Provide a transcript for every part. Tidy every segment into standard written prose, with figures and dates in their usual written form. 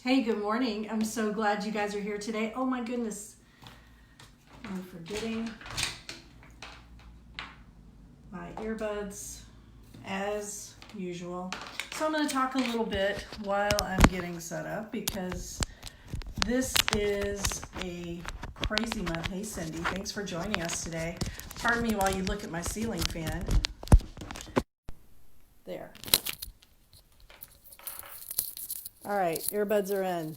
Hey, good morning. I'm so glad you guys are here today. Oh my goodness. I'm forgetting my earbuds as usual. So I'm going to talk a little bit while I'm getting set up because this is a crazy month. Hey Cindy, thanks for joining us today. Pardon me while you look at my ceiling fan. There. All right, earbuds are in.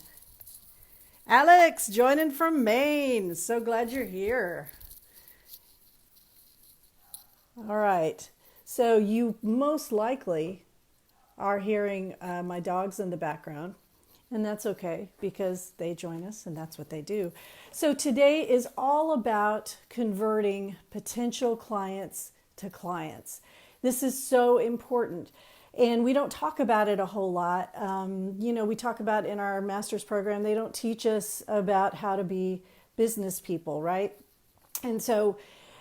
Alex, joining from Maine. So glad you're here. All right. So you most likely are hearing my dogs in the background, and that's okay because they join us and that's what they do. So today is all about converting potential clients to clients. This is so important. And we don't talk about it a whole lot. We talk about in our master's program, they don't teach us about how to be business people, right? And so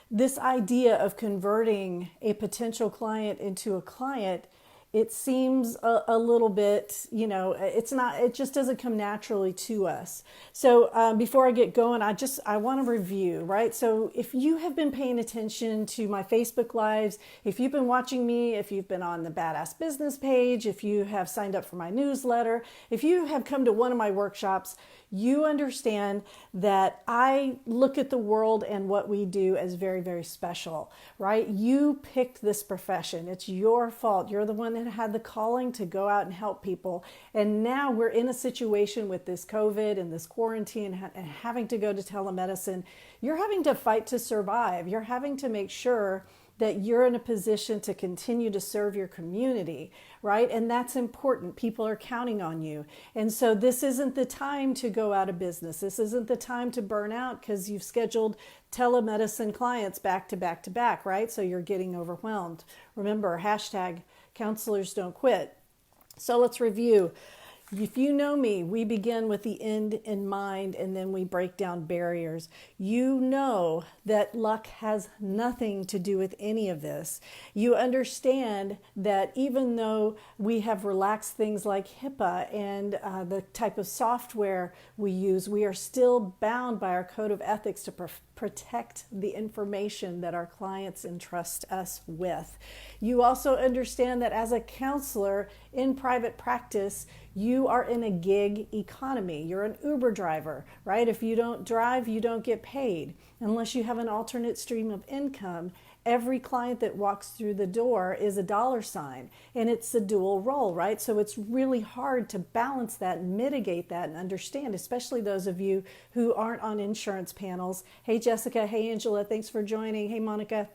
this idea of converting a potential client into a client, it seems a little bit, it's not, it just doesn't come naturally to us. So before I get going, I want to review, right? So if you have been paying attention to my Facebook Lives, if you've been watching me, if you've been on the Badass Business page, if you have signed up for my newsletter, if you have come to one of my workshops, you understand that I look at the world and what we do as very, very special, right? You picked this profession. It's your fault. You're the one that had the calling to go out and help people. And now we're in a situation with this COVID and this quarantine and having to go to telemedicine. You're having to fight to survive. You're having to make sure that you're in a position to continue to serve your community, right? And that's important. People are counting on you. And so this isn't the time to go out of business. This isn't the time to burn out because you've scheduled telemedicine clients back to back to back, right? So you're getting overwhelmed. Remember, hashtag counselors don't quit. So let's review. If you know me, we begin with the end in mind and then we break down barriers. You know that luck has nothing to do with any of this. You understand that even though we have relaxed things like HIPAA and the type of software we use, we are still bound by our code of ethics to protect the information that our clients entrust us with. You also understand that as a counselor in private practice, you are in a gig economy. You're an Uber driver, right? If you don't drive, you don't get paid. Unless you have an alternate stream of income, every client that walks through the door is a dollar sign, and it's a dual role, right? So it's really hard to balance that and mitigate that and understand, especially those of you who aren't on insurance panels. Hey, Jessica. Hey, Angela. Thanks for joining. Hey, Monica.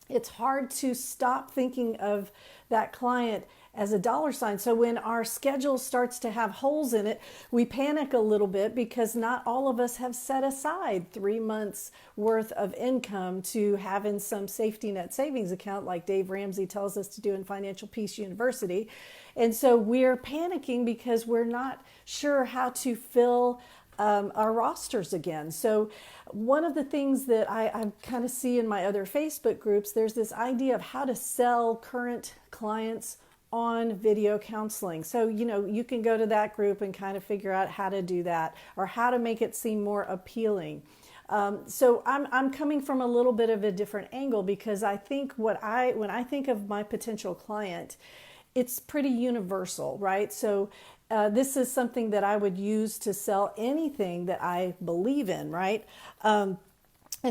It's hard to stop thinking of that client as a dollar sign. So when our schedule starts to have holes in it, we panic a little bit because not all of us have set aside 3 months worth of income to have in some safety net savings account like Dave Ramsey tells us to do in Financial Peace University. And so we're panicking because we're not sure how to fill our rosters again. So one of the things that I kind of see in my other Facebook groups, there's this idea of how to sell current clients on video counseling. So, you can go to that group and kind of figure out how to do that or how to make it seem more appealing. So I'm coming from a little bit of a different angle because I think when I think of my potential client, it's pretty universal, right? So this is something that I would use to sell anything that I believe in, right? And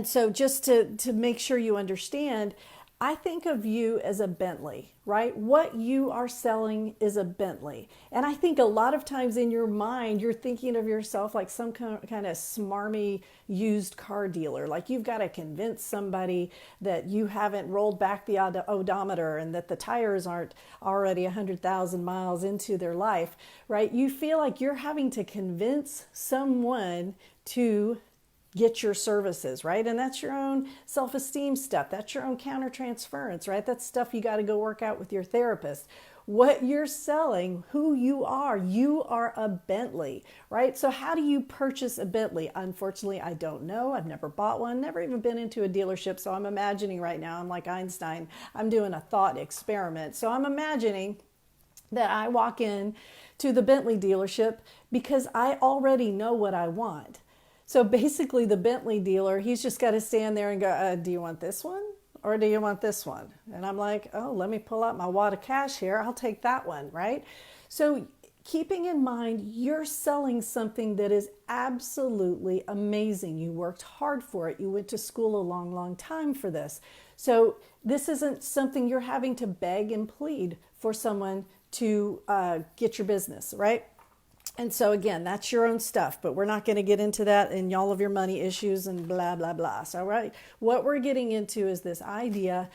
so just to make sure you understand, I think of you as a Bentley, right? What you are selling is a Bentley. And I think a lot of times in your mind, you're thinking of yourself like some kind of smarmy used car dealer. Like you've got to convince somebody that you haven't rolled back the odometer and that the tires aren't already 100,000 miles into their life, right? You feel like you're having to convince someone to get your services, right? And that's your own self-esteem stuff. That's your own countertransference, right? That's stuff you got to go work out with your therapist. What you're selling, who you are a Bentley, right? So how do you purchase a Bentley? Unfortunately, I don't know. I've never bought one, never even been into a dealership. So I'm imagining right now, I'm like Einstein, I'm doing a thought experiment. So I'm imagining that I walk in to the Bentley dealership because I already know what I want. So basically the Bentley dealer, he's just got to stand there and go, do you want this one or do you want this one? And I'm like, oh, let me pull out my wad of cash here. I'll take that one, right? So keeping in mind, you're selling something that is absolutely amazing. You worked hard for it. You went to school a long, long time for this. So this isn't something you're having to beg and plead for someone to get your business, right? And so again, that's your own stuff, but we're not going to get into that and all of your money issues and blah, blah, blah. So, right, what we're getting into is this idea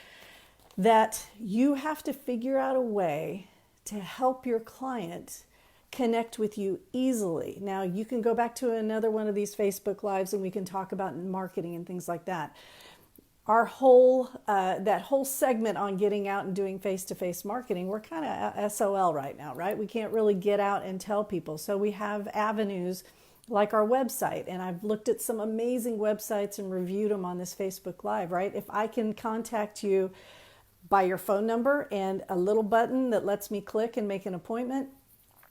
that you have to figure out a way to help your client connect with you easily. Now, you can go back to another one of these Facebook Lives and we can talk about marketing and things like that. Our whole, that whole segment on getting out and doing face-to-face marketing, we're kind of SOL right now, right? We can't really get out and tell people. So we have avenues like our website, and I've looked at some amazing websites and reviewed them on this Facebook Live, right? If I can contact you by your phone number and a little button that lets me click and make an appointment,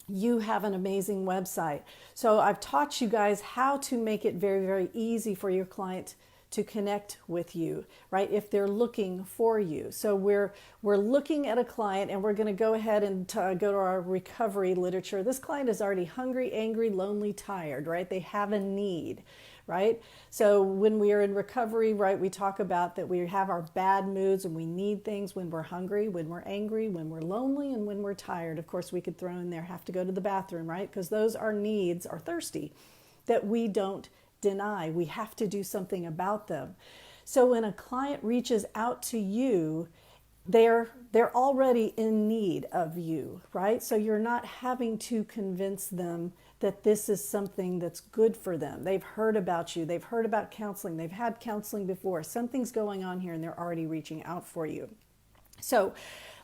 you have an amazing website. So I've taught you guys how to make it very, very easy for your client to connect with you, right? If they're looking for you. So we're looking at a client and we're going to go ahead and go to our recovery literature. This client is already hungry, angry, lonely, tired, right? They have a need, right? So when we are in recovery, right, we talk about that we have our bad moods and we need things when we're hungry, when we're angry, when we're lonely, and when we're tired. Of course, we could throw in there, have to go to the bathroom, right? Because those are needs, are thirsty, that we don't deny. We have to do something about them. So when a client reaches out to you, they're already in need of you, right? So you're not having to convince them that this is something that's good for them. They've heard about you. They've heard about counseling. They've had counseling before. Something's going on here and they're already reaching out for you. So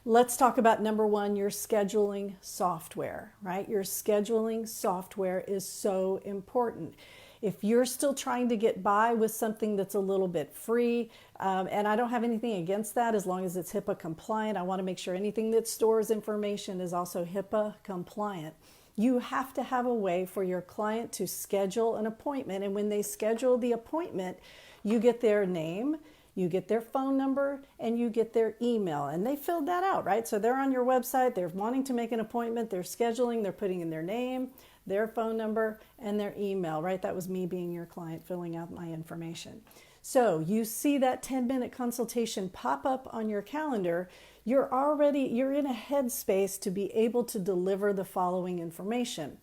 let's talk about number one, your scheduling software, right? Your scheduling software is so important. If you're still trying to get by with something that's a little bit free, and I don't have anything against that as long as it's HIPAA compliant. I want to make sure anything that stores information is also HIPAA compliant. You have to have a way for your client to schedule an appointment. And when they schedule the appointment, you get their name, you get their phone number, and you get their email. And they filled that out, right? So they're on your website, they're wanting to make an appointment, they're scheduling, they're putting in their name, their phone number, and their email, right? That was me being your client filling out my information. So you see that 10-minute consultation pop up on your calendar, you're in a headspace to be able to deliver the following information.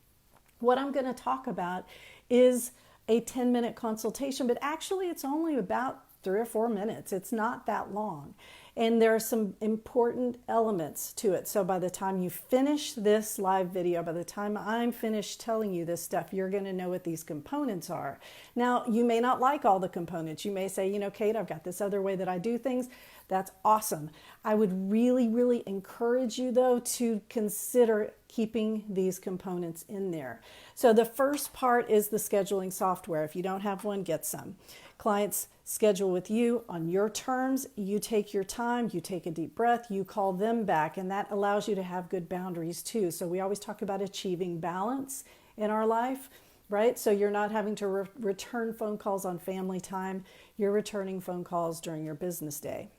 What I'm going to talk about is a 10-minute consultation, but actually it's only about 3 or 4 minutes. It's not that long. And there are some important elements to it. So by the time you finish this live video, by the time I'm finished telling you this stuff, you're going to know what these components are. Now, you may not like all the components. You may say, you know, Kate, I've got this other way that I do things. That's awesome. I would really, really encourage you, though, to consider keeping these components in there. So the first part is the scheduling software. If you don't have one, get some. Clients schedule with you on your terms. You take your time, you take a deep breath, you call them back, and that allows you to have good boundaries too. So we always talk about achieving balance in our life, right? So you're not having to return phone calls on family time. You're returning phone calls during your business day.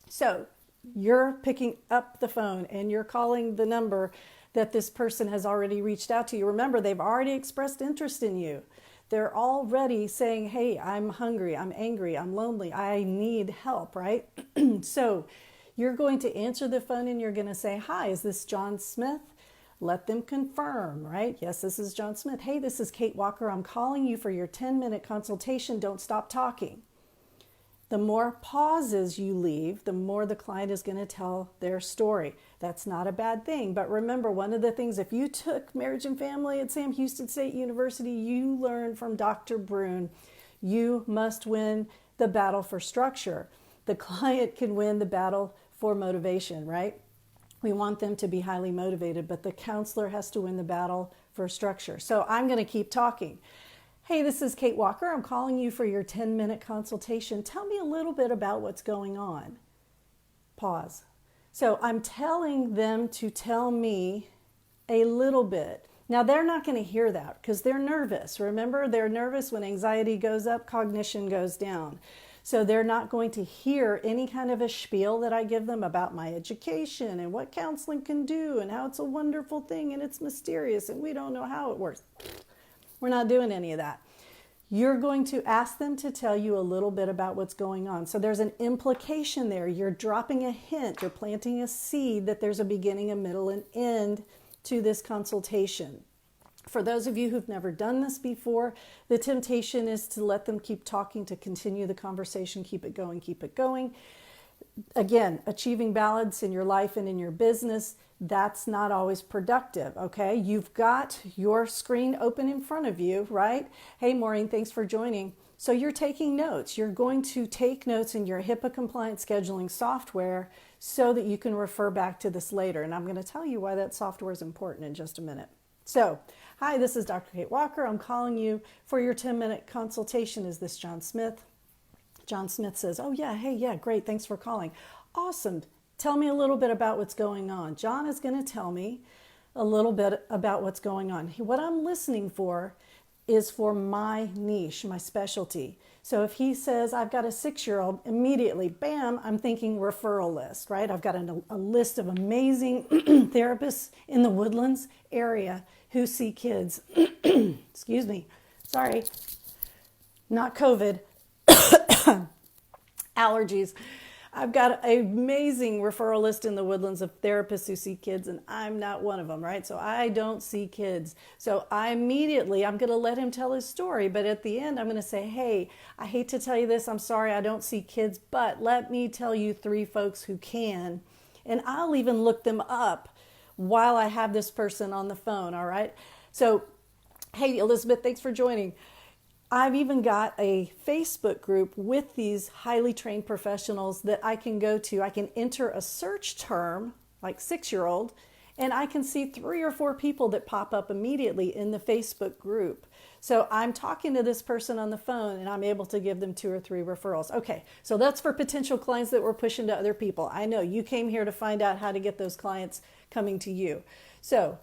So you're picking up the phone and you're calling the number that this person has already reached out to you. Remember, they've already expressed interest in you. They're already saying, hey, I'm hungry, I'm angry, I'm lonely, I need help, right? So you're going to answer the phone and you're going to say, hi, is this John Smith? Let them confirm, right? Yes, this is John Smith. Hey, this is Kate Walker. I'm calling you for your 10-minute consultation. Don't stop talking. The more pauses you leave, the more the client is going to tell their story. That's not a bad thing. But remember, one of the things, if you took marriage and family at Sam Houston State University, you learned from Dr. Brune, you must win the battle for structure. The client can win the battle for motivation, right? We want them to be highly motivated, but the counselor has to win the battle for structure. So I'm going to keep talking. Hey, this is Kate Walker. I'm calling you for your 10-minute consultation. Tell me a little bit about what's going on. Pause. So I'm telling them to tell me a little bit. Now, they're not going to hear that because they're nervous. Remember, they're nervous. When anxiety goes up, cognition goes down. So they're not going to hear any kind of a spiel that I give them about my education and what counseling can do and how it's a wonderful thing and it's mysterious and we don't know how it works. We're not doing any of that. You're going to ask them to tell you a little bit about what's going on. So there's an implication there. You're dropping a hint. You're planting a seed that there's a beginning, a middle, and end to this consultation. For those of you who've never done this before, the temptation is to let them keep talking, to continue the conversation, keep it going, keep it going. Again, achieving balance in your life and in your business, that's not always productive, okay? You've got your screen open in front of you, right? Hey, Maureen, thanks for joining. So you're taking notes. You're going to take notes in your HIPAA-compliant scheduling software so that you can refer back to this later. And I'm going to tell you why that software is important in just a minute. So, hi, this is Dr. Kate Walker. I'm calling you for your 10-minute consultation. Is this John Smith? John Smith says, oh yeah, hey, yeah, great, thanks for calling. Awesome. Tell me a little bit about what's going on. John is going to tell me a little bit about what's going on. What I'm listening for is for my niche, my specialty. So if he says, I've got a 6-year-old, immediately, bam, I'm thinking referral list, right? I've got a list of amazing therapists in the Woodlands area who see kids. Excuse me. Sorry. Not COVID. Allergies. I've got an amazing referral list in the Woodlands of therapists who see kids, and I'm not one of them, right? So I don't see kids. So I'm going to let him tell his story, but at the end, I'm going to say, hey, I hate to tell you this. I'm sorry I don't see kids, but let me tell you 3 folks who can, and I'll even look them up while I have this person on the phone, all right? So, hey, Elizabeth, thanks for joining. I've even got a Facebook group with these highly trained professionals that I can go to. I can enter a search term, like 6-year-old, and I can see 3 or 4 people that pop up immediately in the Facebook group. So I'm talking to this person on the phone and I'm able to give them 2 or 3 referrals. Okay, so that's for potential clients that we're pushing to other people. I know you came here to find out how to get those clients coming to you. So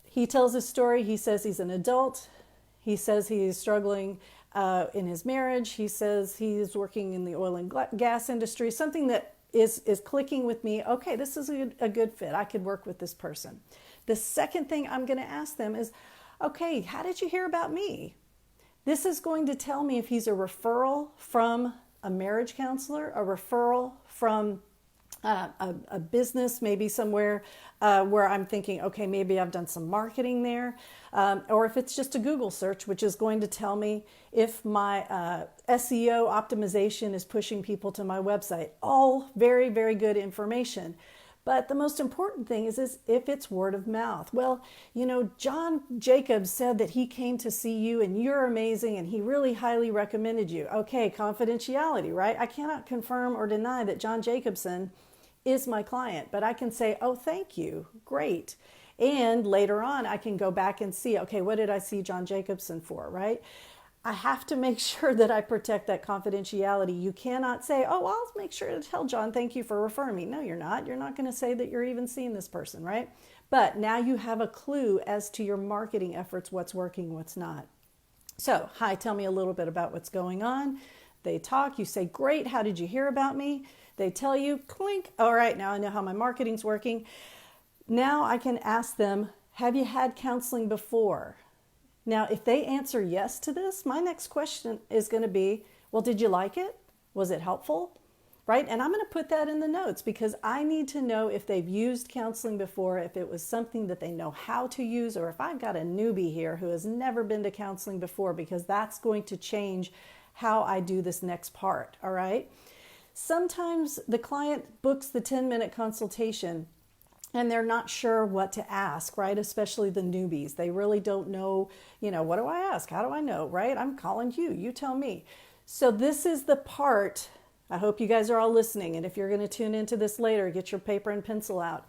he tells his story. He says he's an adult. He says he's struggling in his marriage. He says he's working in the oil and gas industry, something that is clicking with me. Okay, this is a good fit. I could work with this person. The second thing I'm going to ask them is, okay, how did you hear about me? This is going to tell me if he's a referral from a marriage counselor, a referral from a business, maybe somewhere where I'm thinking, okay, maybe I've done some marketing there, or if it's just a Google search, which is going to tell me if my SEO optimization is pushing people to my website. All very, very good information. But the most important thing is if it's word of mouth. Well, you know, John Jacobs said that he came to see you and you're amazing and he really highly recommended you. Okay, confidentiality, right? I cannot confirm or deny that John Jacobson is my client, but I can say, oh, thank you, great. And later on, I can go back and see, okay, what did I see John Jacobson for, right? I have to make sure that I protect that confidentiality. You cannot say, oh, I'll make sure to tell John, thank you for referring me. No, you're not. You're not going to say that you're even seeing this person, right? But now you have a clue as to your marketing efforts, what's working, what's not. So, hi, tell me a little bit about what's going on. They talk, you say, great, how did you hear about me? They tell you, clink, all right, now I know how my marketing's working. Now I can ask them, have you had counseling before? Now, if they answer yes to this, my next question is going to be, well, did you like it? Was it helpful? Right? And I'm going to put that in the notes because I need to know if they've used counseling before, if it was something that they know how to use, or if I've got a newbie here who has never been to counseling before, because that's going to change how I do this next part. All right? Sometimes the client books the 10-minute consultation and they're not sure what to ask, right? Especially the newbies. They really don't know, what do I ask? How do I know, right? I'm calling you. You tell me. So this is the part, I hope you guys are all listening. And if you're going to tune into this later, get your paper and pencil out.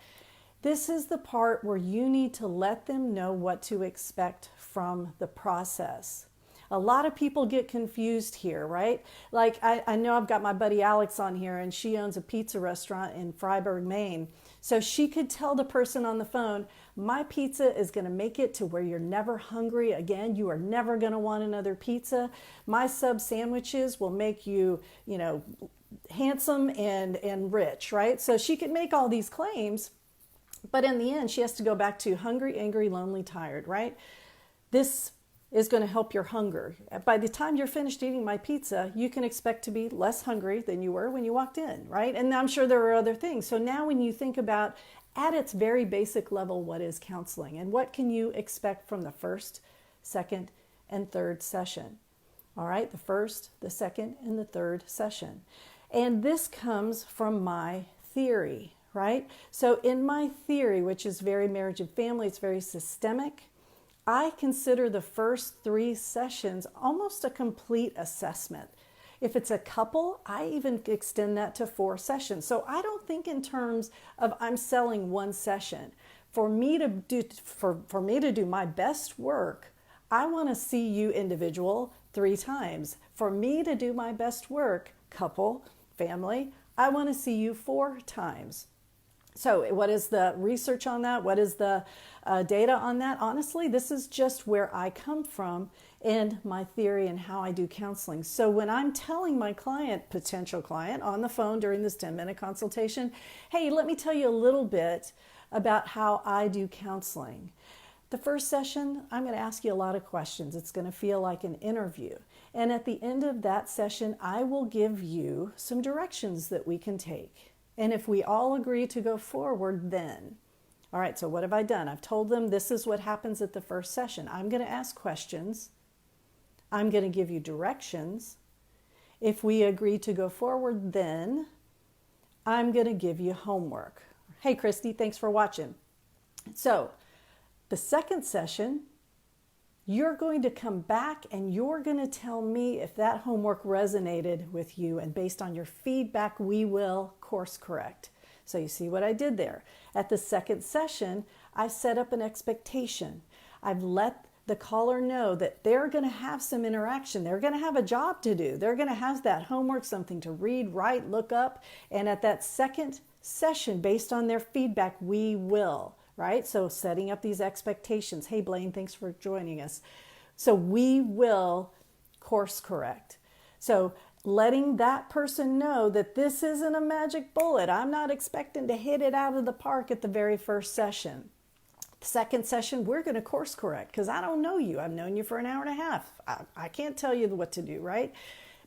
This is the part where you need to let them know what to expect from the process. A lot of people get confused here, right? Like I know I've got my buddy Alex on here, and she owns a pizza restaurant in Freiburg, Maine. So she could tell the person on the phone, my pizza is going to make it to where you're never hungry again. You are never going to want another pizza. My sub sandwiches will make you, handsome and rich, right? So she could make all these claims, but in the end, she has to go back to hungry, angry, lonely, tired, right? This is going to help your hunger. By the time you're finished eating my pizza, you can expect to be less hungry than you were when you walked in, right? And I'm sure there are other things. So now when you think about, at its very basic level, what is counseling and what can you expect from the first, second, and third session? All right, the first, the second, and the third session. And this comes from my theory, right? So in my theory, which is very marriage and family, it's very systemic, I consider the first 3 sessions almost a complete assessment. If it's a couple, I even extend that to 4 sessions. So I don't think in terms of I'm selling 1 session. For me to do my best work, I want to see you individual 3 times. For me to do my best work, couple, family, I want to see you 4 times. So what is the research on that? What is the data on that? Honestly, this is just where I come from in my theory and how I do counseling. So when I'm telling my client, potential client, on the phone during this 10-minute consultation, hey, let me tell you a little bit about how I do counseling. The first session, I'm going to ask you a lot of questions. It's going to feel like an interview. And at the end of that session, I will give you some directions that we can take. And if we all agree to go forward, then, all right, so what have I done? I've told them this is what happens at the first session. I'm going to ask questions. I'm going to give you directions. If we agree to go forward, then I'm going to give you homework. Hey, Christy, thanks for watching. So the second session, you're going to come back and you're going to tell me if that homework resonated with you, and based on your feedback, we will course correct. So you see what I did there. At the second session, I set up an expectation. I've let the caller know that they're going to have some interaction. They're going to have a job to do. They're going to have that homework, something to read, write, look up. And at that second session, based on their feedback, we will. Right? So setting up these expectations. Hey, Blaine, thanks for joining us. So we will course correct. So letting that person know that this isn't a magic bullet. I'm not expecting to hit it out of the park at the very first session. The second session, we're going to course correct because I don't know you. I've known you for an hour and a half. I can't tell you what to do, right?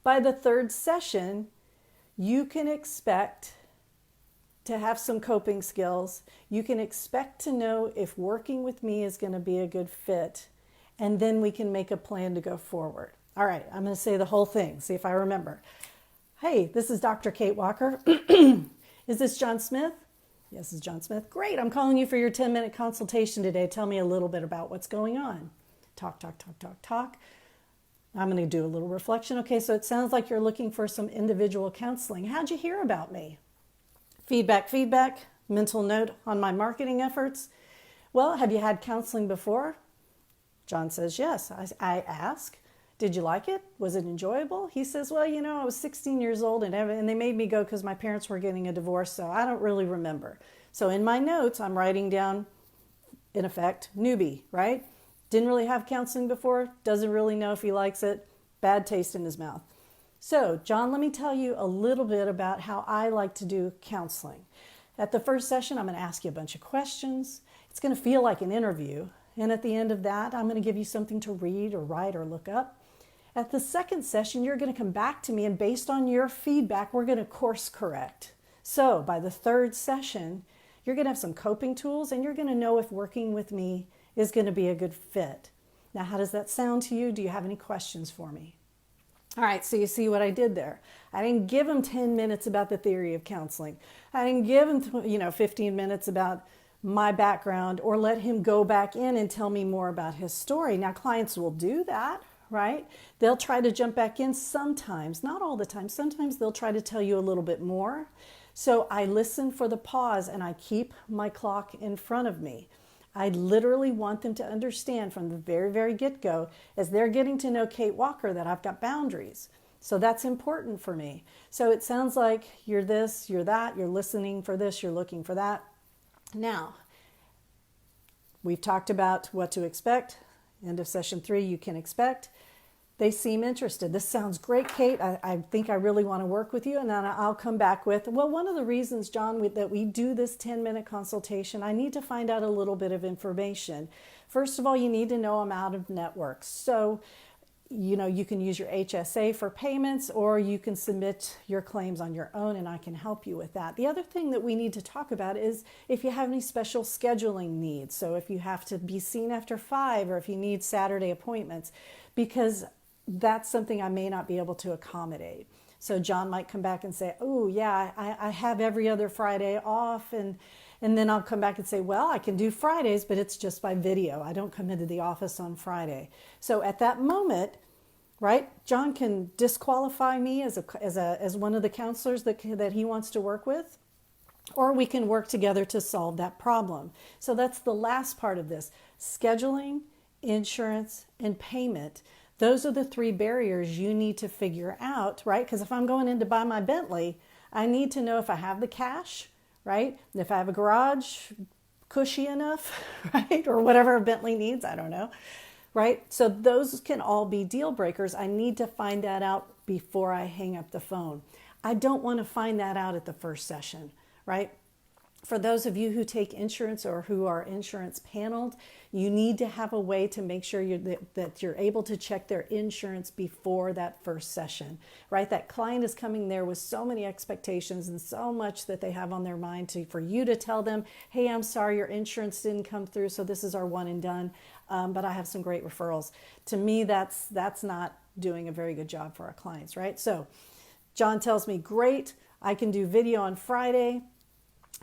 By the third session, you can expect to have some coping skills. You can expect to know if working with me is going to be a good fit, and then we can make a plan to go forward. All right, I'm going to say the whole thing, see if I remember. Hey, this is Dr. Kate Walker. Is this John Smith? Yes, this is John Smith. Great, I'm calling you for your 10-minute consultation today. Tell me a little bit about what's going on. Talk, talk, talk, talk, talk. I'm going to do a little reflection. Okay, so it sounds like you're looking for some individual counseling. How'd you hear about me? Feedback, mental note on my marketing efforts. Well, have you had counseling before? John says, yes. I ask, did you like it? Was it enjoyable? He says, well, I was 16 years old and they made me go because my parents were getting a divorce, so I don't really remember. So in my notes, I'm writing down, in effect, newbie, right? Didn't really have counseling before, doesn't really know if he likes it, bad taste in his mouth. So, John, let me tell you a little bit about how I like to do counseling. At the first session, I'm going to ask you a bunch of questions. It's going to feel like an interview. And at the end of that, I'm going to give you something to read or write or look up. At the second session, you're going to come back to me, and based on your feedback, we're going to course correct. So, by the third session, you're going to have some coping tools, and you're going to know if working with me is going to be a good fit. Now, how does that sound to you? Do you have any questions for me? All right, so you see what I did there. I didn't give him 10 minutes about the theory of counseling. I didn't give him 15 minutes about my background or let him go back in and tell me more about his story. Now, clients will do that, right? They'll try to jump back in sometimes, not all the time. Sometimes they'll try to tell you a little bit more. So I listen for the pause and I keep my clock in front of me. I literally want them to understand from the very, very get-go, as they're getting to know Kate Walker, that I've got boundaries. So that's important for me. So it sounds like you're this, you're that, you're listening for this, you're looking for that. Now, we've talked about what to expect. End of session 3, you can expect. They seem interested. This sounds great, Kate. I think I really want to work with you. And then I'll come back with, well, one of the reasons, John, that we do this 10-minute consultation, I need to find out a little bit of information. First of all, you need to know I'm out of network. So, you can use your HSA for payments, or you can submit your claims on your own, and I can help you with that. The other thing that we need to talk about is if you have any special scheduling needs. So if you have to be seen after 5, or if you need Saturday appointments, because that's something I may not be able to accommodate. So John might come back and say, oh yeah, I have every other Friday off, and then I'll come back and say, well, I can do Fridays, but it's just by video. I don't come into the office on Friday. So at that moment, right, John can disqualify me as one of the counselors that he wants to work with, or we can work together to solve that problem. So that's the last part of this. Scheduling, insurance, and payment. Those are the 3 barriers you need to figure out, right? Because if I'm going in to buy my Bentley, I need to know if I have the cash, right? If I have a garage cushy enough, right? Or whatever a Bentley needs, I don't know, right? So those can all be deal breakers. I need to find that out before I hang up the phone. I don't want to find that out at the first session, right? For those of you who take insurance or who are insurance paneled, you need to have a way to make sure that you're able to check their insurance before that first session, right? That client is coming there with so many expectations and so much that they have on their mind for you to tell them, hey, I'm sorry, your insurance didn't come through, so this is our one and done, but I have some great referrals. To me, that's not doing a very good job for our clients, right? So John tells me, great, I can do video on Friday.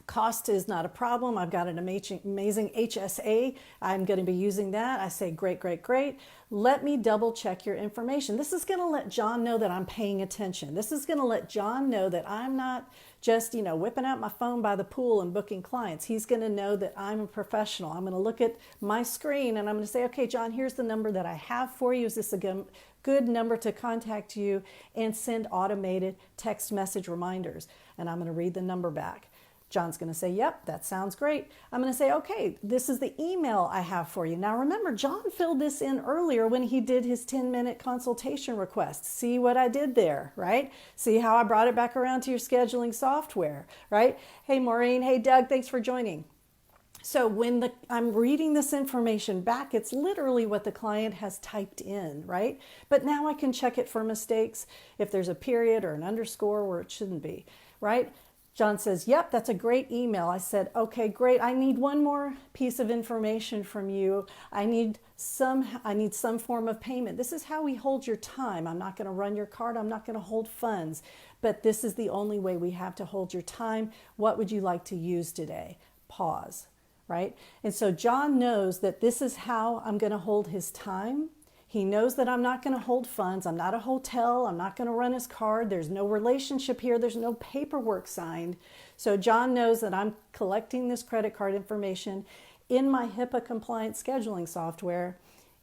Cost is not a problem. I've got an amazing HSA. I'm going to be using that. I say, great, great, great. Let me double check your information. This is going to let John know that I'm paying attention. This is going to let John know that I'm not just, whipping out my phone by the pool and booking clients. He's going to know that I'm a professional. I'm going to look at my screen and I'm going to say, okay, John, here's the number that I have for you. Is this a good number to contact you? And send automated text message reminders. And I'm going to read the number back. John's going to say, yep, that sounds great. I'm going to say, okay, this is the email I have for you. Now remember, John filled this in earlier when he did his 10-minute consultation request. See what I did there, right? See how I brought it back around to your scheduling software, right? Hey, Maureen. Hey, Doug, thanks for joining. So when I'm reading this information back, it's literally what the client has typed in, right? But now I can check it for mistakes if there's a period or an underscore where it shouldn't be, right? John says, yep, that's a great email. I said, okay, great. I need one more piece of information from you. I need some form of payment. This is how we hold your time. I'm not going to run your card. I'm not going to hold funds, but this is the only way we have to hold your time. What would you like to use today? Pause, right? And so John knows that this is how I'm going to hold his time. He knows that I'm not going to hold funds. I'm not a hotel. I'm not going to run his card. There's no relationship here. There's no paperwork signed. So John knows that I'm collecting this credit card information in my HIPAA compliant scheduling software.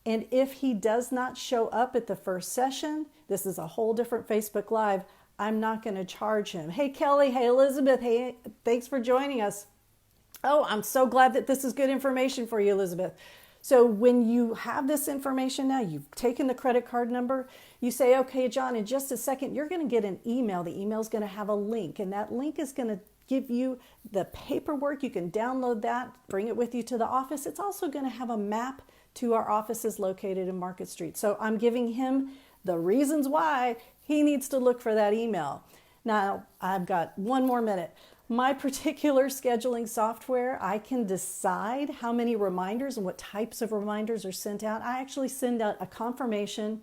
And if he does not show up at the first session, this is a whole different Facebook Live, I'm not going to charge him. Hey, Kelly. Hey, Elizabeth. Hey, thanks for joining us. Oh, I'm so glad that this is good information for you, Elizabeth. So when you have this information now, you've taken the credit card number, you say, okay, John, in just a second, you're going to get an email. The email is going to have a link, and that link is going to give you the paperwork. You can download that, bring it with you to the office. It's also going to have a map to our offices located in Market Street. So I'm giving him the reasons why he needs to look for that email. Now, I've got one more minute. My particular scheduling software, I can decide how many reminders and what types of reminders are sent out. I actually send out a confirmation,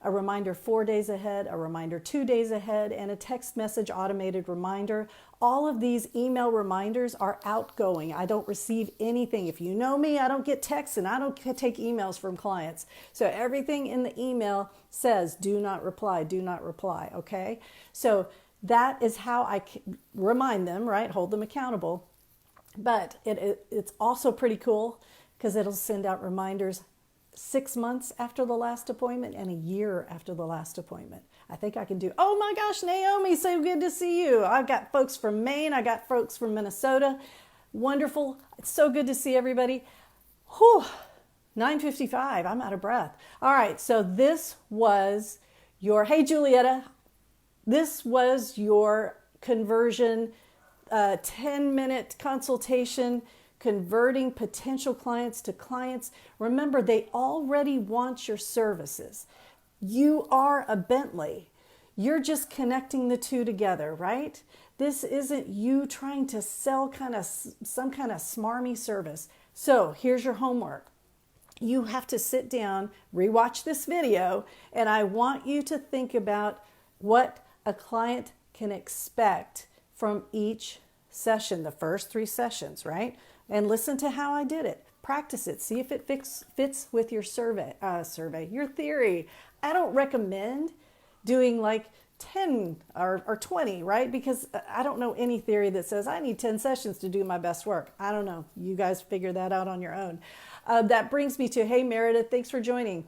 a reminder 4 days ahead, a reminder 2 days ahead, and a text message automated reminder. All of these email reminders are outgoing. I don't receive anything. If you know me, I don't get texts and I don't take emails from clients. So everything in the email says, do not reply, okay? So that is how I remind them, right? Hold them accountable. But it's also pretty cool because it'll send out reminders 6 months after the last appointment and a year after the last appointment. I think I can do, oh my gosh, Naomi, so good to see you. I've got folks from Maine. I got folks from Minnesota. Wonderful. It's so good to see everybody. Whew, 9:55. I'm out of breath. All right, so this was your, hey, Julietta, this was your conversion 10-minute consultation, converting potential clients to clients. Remember, they already want your services. You are a Bentley. You're just connecting the two together, right? This isn't you trying to sell some kind of smarmy service. So here's your homework. You have to sit down, rewatch this video, and I want you to think about what a client can expect from each session, the first 3 sessions, right? And listen to how I did it. Practice it. See if it fits with your your theory. I don't recommend doing like 10 or 20, right? Because I don't know any theory that says I need 10 sessions to do my best work. I don't know. You guys figure that out on your own. That brings me to, hey, Meredith, thanks for joining.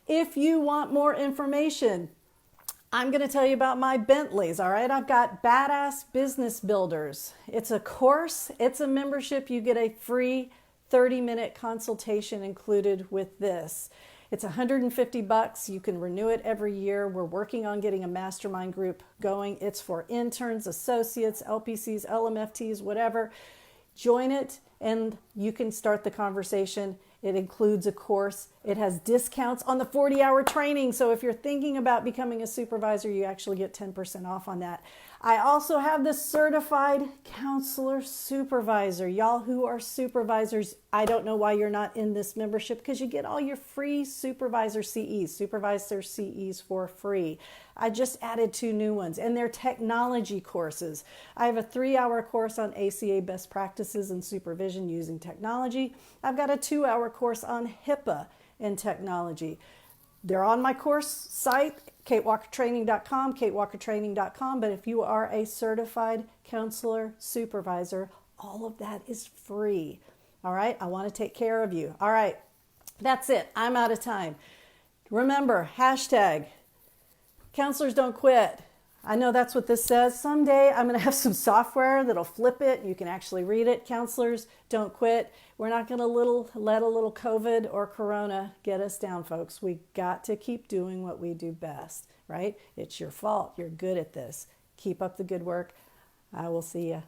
If you want more information, I'm going to tell you about my Bentleys, all right? I've got Badass Business Builders. It's a course. It's a membership. You get a free 30-minute consultation included with this. It's $150. You can renew it every year. We're working on getting a mastermind group going. It's for interns, associates, LPCs, LMFTs, whatever. Join it and you can start the conversation. It includes a course. It has discounts on the 40-hour training. So if you're thinking about becoming a supervisor, you actually get 10% off on that. I also have the Certified Counselor Supervisor. Y'all who are supervisors, I don't know why you're not in this membership, because you get all your free supervisor CEs for free. I just added 2 new ones, and they're technology courses. I have a 3-hour course on ACA best practices and supervision using technology. I've got a 2-hour course on HIPAA and technology. They're on my course site, katewalkertraining.com, katewalkertraining.com. But if you are a certified counselor supervisor, all of that is free. All right, I want to take care of you. All right, that's it. I'm out of time. Remember, hashtag counselors don't quit. I know that's what this says. Someday I'm going to have some software that'll flip it. You can actually read it. Counselors don't quit. We're not going to let a little COVID or Corona get us down, folks. We got to keep doing what we do best, right? It's your fault. You're good at this. Keep up the good work. I will see you.